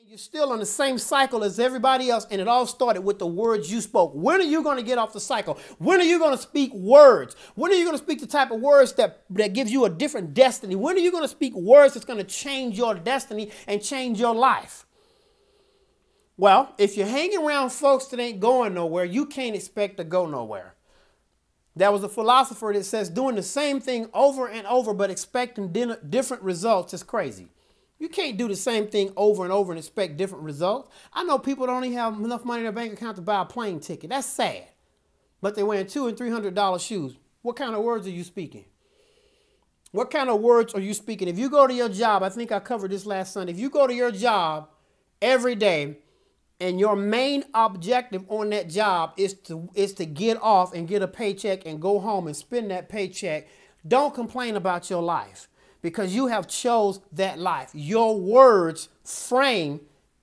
You're still on the same cycle as everybody else, and it all started with the words you spoke. When are you going to get off the cycle? When are you going to speak words? When are you going to speak the type of words that gives you a different destiny? When are you going to speak words that's going to change your destiny and change your life? Well, if you're hanging around folks that ain't going nowhere, you can't expect to go nowhere. There was a philosopher that says doing the same thing over and over but expecting different results is crazy. You can't do the same thing over and over and expect different results. I know people don't even have enough money in their bank account to buy a plane ticket. That's sad. But they're wearing $200 and $300 shoes. What kind of words are you speaking? What kind of words are you speaking? If you go to your job, I think I covered this last Sunday. If you go to your job every day and your main objective on that job is to get off and get a paycheck and go home and spend that paycheck, don't complain about your life. Because you have chose that life. Your words frame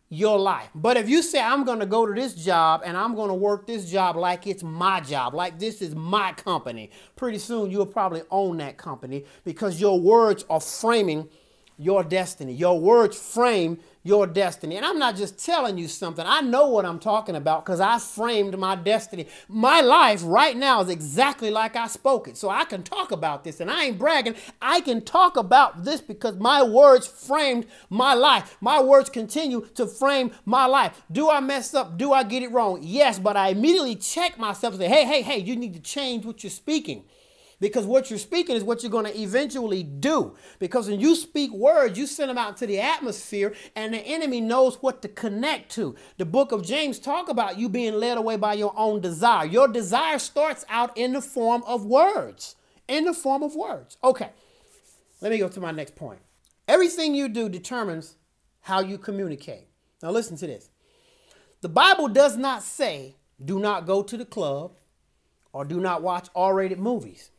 your life. But if you say, I'm going to go to this job and I'm going to work this job like it's my job, like this is my company, pretty soon you'll probably own that company because your words are framing your destiny. Your words frame your destiny. And I'm not just telling you something. I know what I'm talking about because I framed my destiny. My life right now is exactly like I spoke it. So I can talk about this, and I ain't bragging. I can talk about this because my words framed my life. My words continue to frame my life. Do I mess up? Do I get it wrong? Yes, but I immediately check myself and say, hey, you need to change what you're speaking. Because what you're speaking is what you're going to eventually do. Because when you speak words, you send them out into the atmosphere and the enemy knows what to connect to. The book of James talk about you being led away by your own desire. Your desire starts out in the form of words. In the form of words. Okay, let me go to my next point. Everything you do determines how you communicate. Now listen to this. The Bible does not say do not go to the club or do not watch R-rated movies.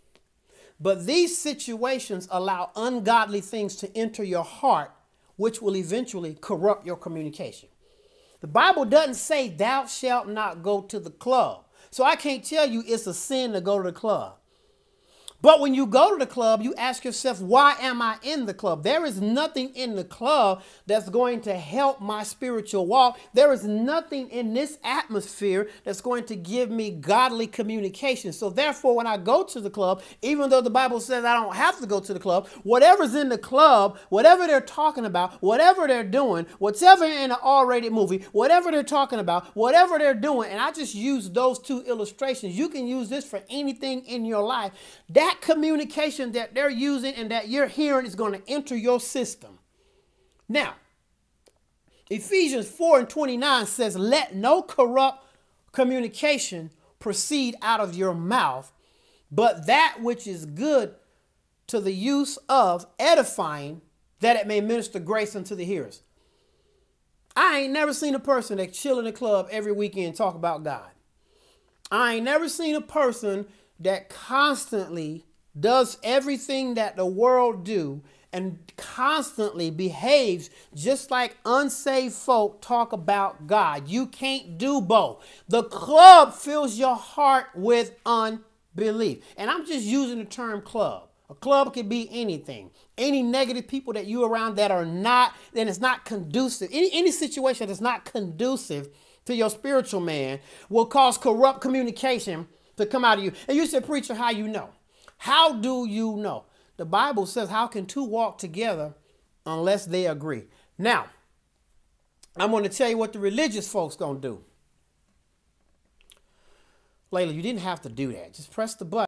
But these situations allow ungodly things to enter your heart, which will eventually corrupt your communication. The Bible doesn't say thou shalt not go to the club. So I can't tell you it's a sin to go to the club. But when you go to the club, you ask yourself, why am I in the club? There is nothing in the club that's going to help my spiritual walk. There is nothing in this atmosphere that's going to give me godly communication. So therefore, when I go to the club, even though the Bible says I don't have to go to the club, whatever's in the club, whatever they're talking about, whatever they're doing, whatever in an R-rated movie, whatever they're talking about, whatever they're doing, and I just use those two illustrations. You can use this for anything in your life. That communication that they're using and that you're hearing is going to enter your system. Now, Ephesians 4:29 says, let no corrupt communication proceed out of your mouth, but that which is good to the use of edifying, that it may minister grace unto the hearers. I ain't never seen a person that chill in the club every weekend talk about God. I ain't never seen a person that constantly does everything that the world do and constantly behaves just like unsaved folk talk about God. You can't do both. The club fills your heart with unbelief. And I'm just using the term club. A club could be anything. Any negative people that you're around that are not, then it's not conducive. Any situation that's not conducive to your spiritual man will cause corrupt communication to come out of you. And you said, preacher, how you know? How do you know? The Bible says, how can two walk together unless they agree? Now, I'm going to tell you what the religious folks going to do. Layla, you didn't have to do that. Just press the button.